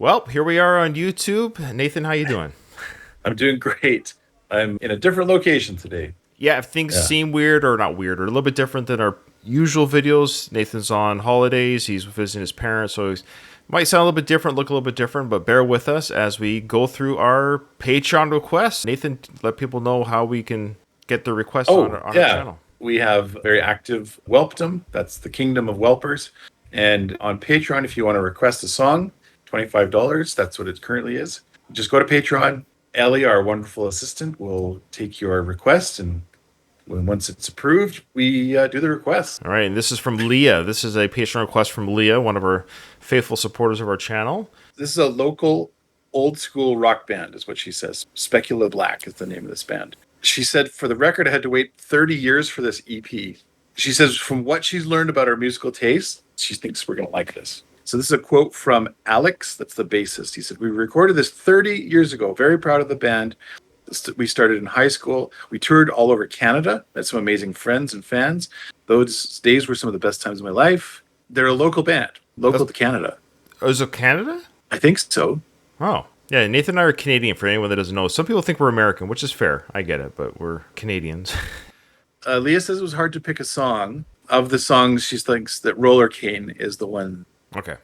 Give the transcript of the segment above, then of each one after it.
Well, here we are on YouTube. Nathan, how you doing? I'm doing great. I'm in a different location today. Yeah, if things Yeah. seem weird or not weird or a little bit different than our usual videos, Nathan's on holidays. He's visiting his parents, so he might sound a little bit different, look a little bit different, but bear with us as we go through our Patreon requests. Nathan, let people know how we can get the requests Oh, on our yeah. channel. We have very active Welpdom. That's the kingdom of Welpers. And on Patreon, if you want to request a song, $25. That's what it currently is. Just go to Patreon. Ellie, our wonderful assistant, will take your request. And once it's approved, we do the request. All right, and this is from Leah. This is a Patreon request from Leah, one of our faithful supporters of our channel. This is a local old school rock band, is what she says. Specula Black is the name of this band. She said, for the record, I had to wait 30 years for this EP. She says, from what she's learned about our musical taste, she thinks we're going to like this. So this is a quote from Alex, that's the bassist. He said, we recorded this 30 years ago. Very proud of the band. We started in high school. We toured all over Canada. Met some amazing friends and fans. Those days were some of the best times of my life. They're a local band, local to Canada. Oh, is it Canada? I think so. Oh. Yeah, Nathan and I are Canadian, for anyone that doesn't know. Some people think we're American, which is fair. I get it, but we're Canadians. Leah says it was hard to pick a song. Of the songs, she thinks that Rollercaine is the one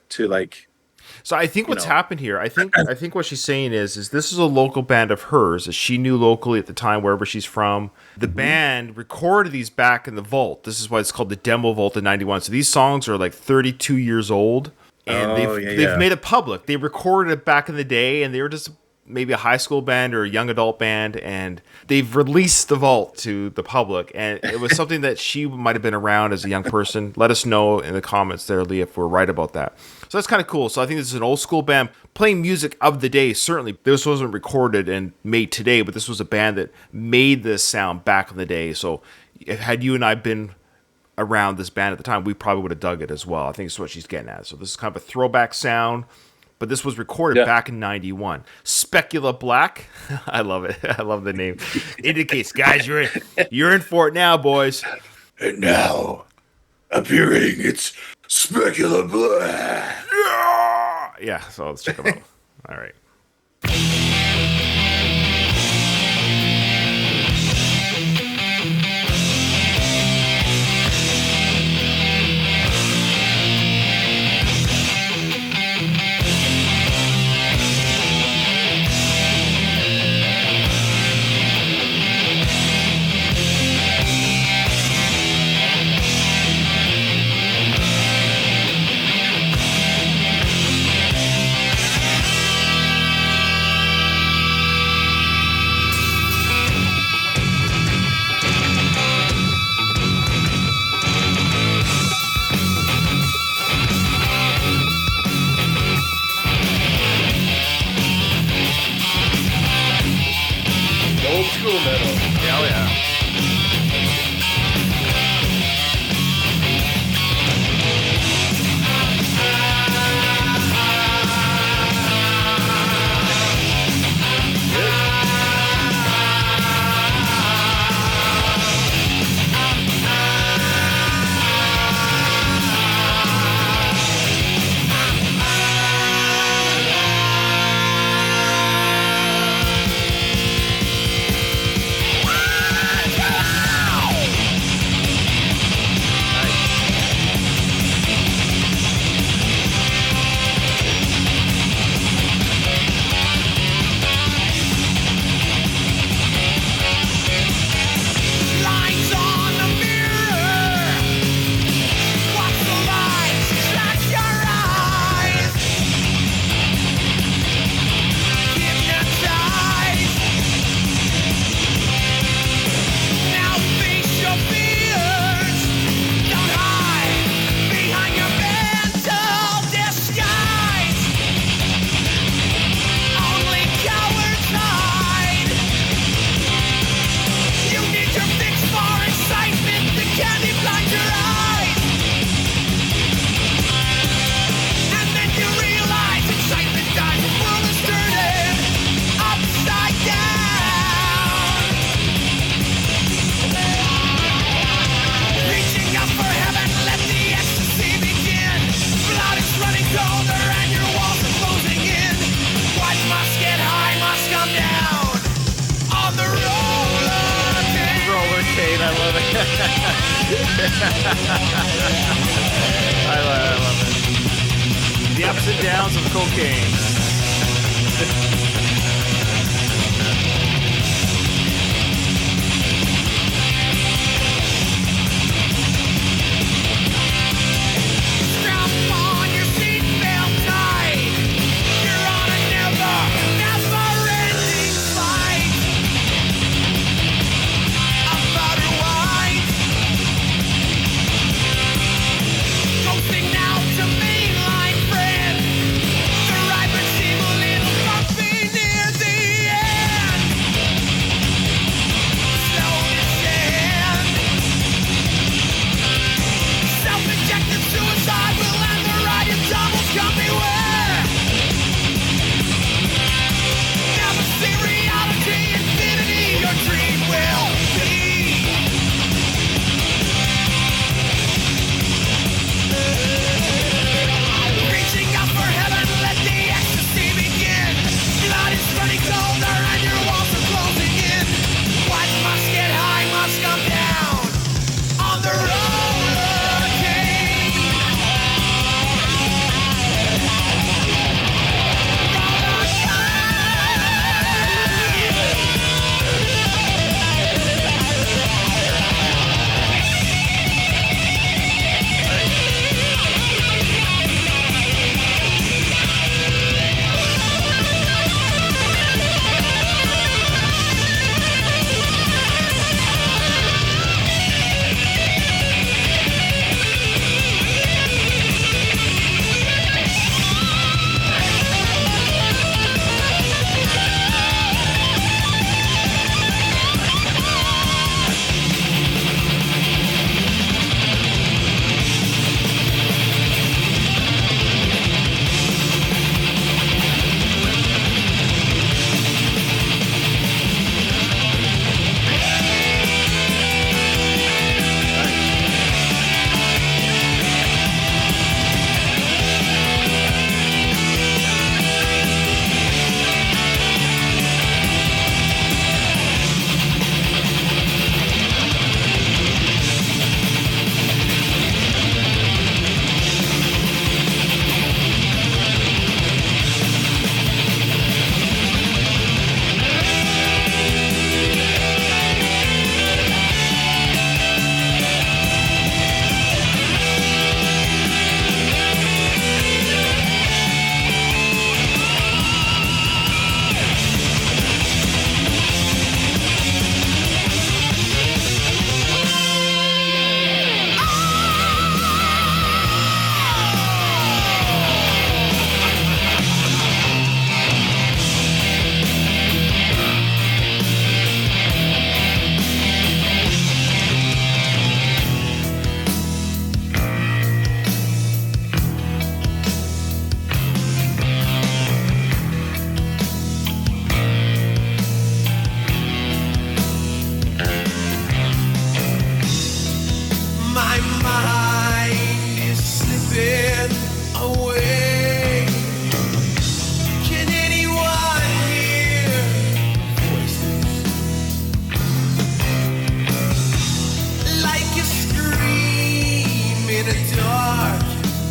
to like. So I think what's happened here, I think what she's saying is this is a local band of hers that she knew locally at the time, wherever she's from. The band recorded these back in the vault. This is why it's called the Demo Vault in 91. So these songs are like 32 years old. And they've made it public. They recorded it back in the day, and they were just maybe a high school band or a young adult band, and they've released the vault to the public. And it was something that she might have been around as a young person. Let us know in the comments there, Lee, if we're right about that. So that's kind of cool. So I think this is an old school band playing music of the day. Certainly, this wasn't recorded and made today, but this was a band that made this sound back in the day. So had you and I been around this band at the time, we probably would have dug it as well. I think it's what she's getting at. So this is kind of a throwback sound, but this was recorded back in 91. Specula Black. I love it. I love the name. Indicates, guys, you're in for it now, boys. And now, appearing, it's Specula Black. Yeah, so let's check them out. All right. Old school metal. Hell yeah. I love it. The ups and downs of cocaine.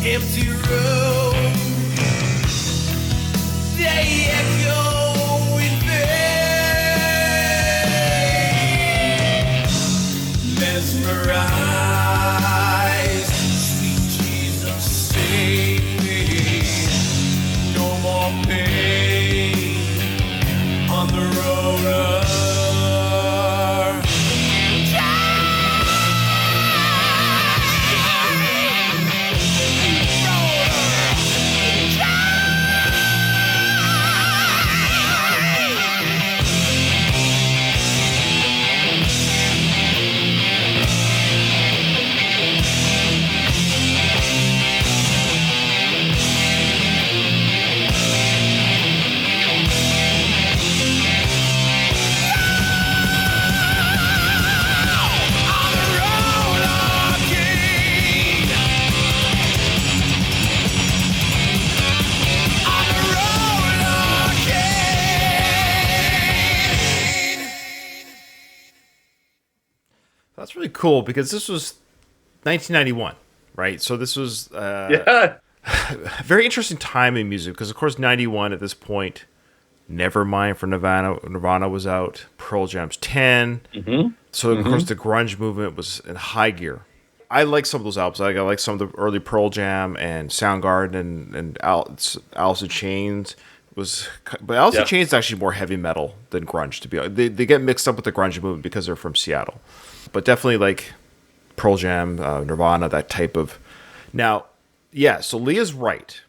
empty room. They echo in vain. Mesmerized, sweet Jesus, save me. No more pain on the roller. That's really cool because this was 1991, right? So this was Yeah. a very interesting time in music because, of course, 91 at this point, Nevermind for Nirvana was out, Pearl Jam's 10. So, of course, the grunge movement was in high gear. I like some of those albums. I like some of the early Pearl Jam and Soundgarden and Alice in Chains. But Alice in Chains is actually more heavy metal than grunge, to be honest. They get mixed up with the grunge movement because they're from Seattle. But definitely like Pearl Jam, Nirvana, that type of... Now, yeah, so Leah's right.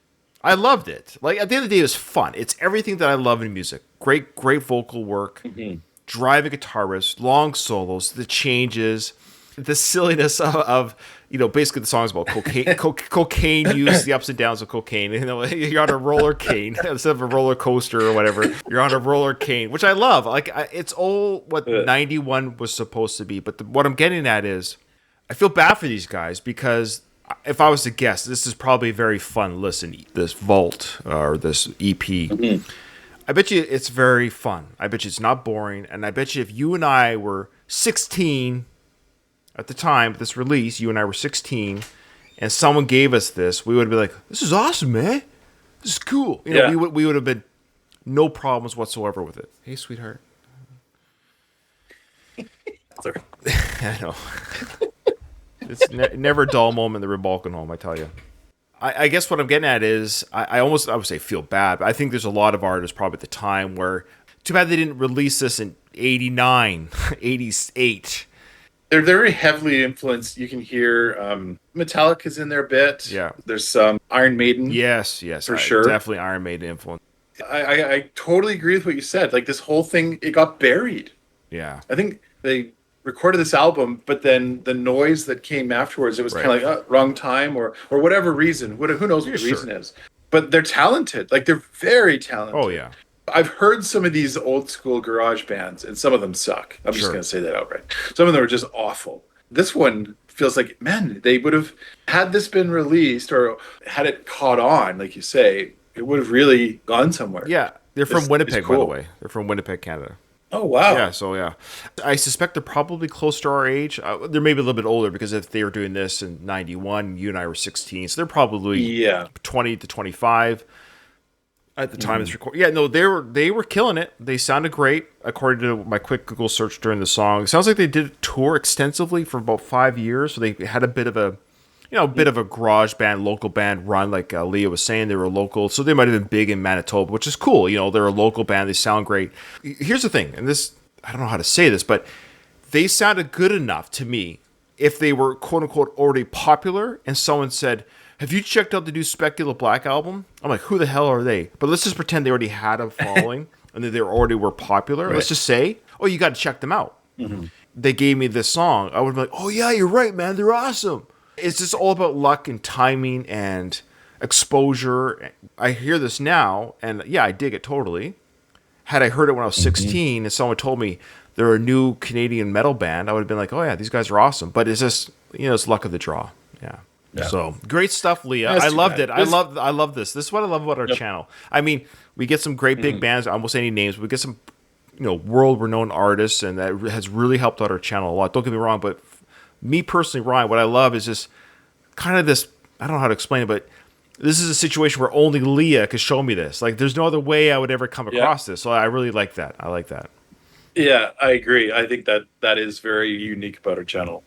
I loved it. Like, at the end of the day, it was fun. It's everything that I love in music. Great vocal work, driving guitar riffs, long solos, the changes, the silliness of basically the song's about cocaine, cocaine use, the ups and downs of cocaine. You're on a roller cane instead of a roller coaster or whatever. You're on a roller cane, which I love. Like, it's all what 91 was supposed to be. But what I'm getting at is, I feel bad for these guys because if I was to guess, this is probably a very fun listen, this Vault or this EP. I bet you it's very fun. I bet you it's not boring. And I bet you if you and I were 16 at the time of this release, you and I were 16, and someone gave us this, we would be like, this is awesome, man. This is cool. We would have been no problems whatsoever with it. Hey, sweetheart. Sorry. I know. It's never a dull moment in the Rebalkan home, I tell you. I guess what I'm getting at is, I would say feel bad, but I think there's a lot of artists probably at the time where, too bad they didn't release this in 89, 88. They're very heavily influenced. You can hear Metallica's in there a bit. Yeah. There's some Iron Maiden. Yes. For sure. Definitely Iron Maiden influence. I totally agree with what you said. Like, this whole thing, it got buried. Yeah. I think they recorded this album, but then the noise that came afterwards, it was kind of like, wrong time or whatever reason. Who knows what the reason is. But they're talented. Like, they're very talented. Oh, yeah. I've heard some of these old school garage bands, and some of them suck. I'm just going to say that outright. Some of them are just awful. This one feels like, man, they would have, had this been released or had it caught on, like you say, it would have really gone somewhere. Yeah. They're from Winnipeg, by the way. They're from Winnipeg, Canada. Oh, wow. Yeah, so yeah. I suspect they're probably close to our age. They're maybe a little bit older because if they were doing this in 91, you and I were 16. So they're probably 20 to 25 at the time it's recorded. Yeah, no, they were killing it. They sounded great, according to my quick Google search during the song. It sounds like they did a tour extensively for about 5 years. So they had a bit of a garage band, local band run, like Leah was saying. They were local, so they might have been big in Manitoba, which is cool. They're a local band. They sound great. Here's the thing, and this, I don't know how to say this, but they sounded good enough to me if they were, quote unquote, already popular, and someone said, have you checked out the new Specula Black album? I'm like, who the hell are they? But let's just pretend they already had a following and that they already were popular. Right. Let's just say, oh, you got to check them out. They gave me this song. I would be like, oh, yeah, you're right, man. They're awesome. It's just all about luck and timing and exposure. I hear this now, and yeah, I dig it totally. Had I heard it when I was 16 and someone told me they're a new Canadian metal band, I would have been like, oh, yeah, these guys are awesome. But it's just, it's luck of the draw. Yeah. So great stuff, Leah. I loved it. I love this. This is what I love about our channel. I mean, we get some great big bands. I won't say any names, but we get some, world-renowned artists, and that has really helped out our channel a lot. Don't get me wrong, but me personally, Ryan, what I love is just kind of this. I don't know how to explain it, but this is a situation where only Leah could show me this. Like, there's no other way I would ever come across this. So I really like that. I like that. Yeah, I agree. I think that is very unique about our channel.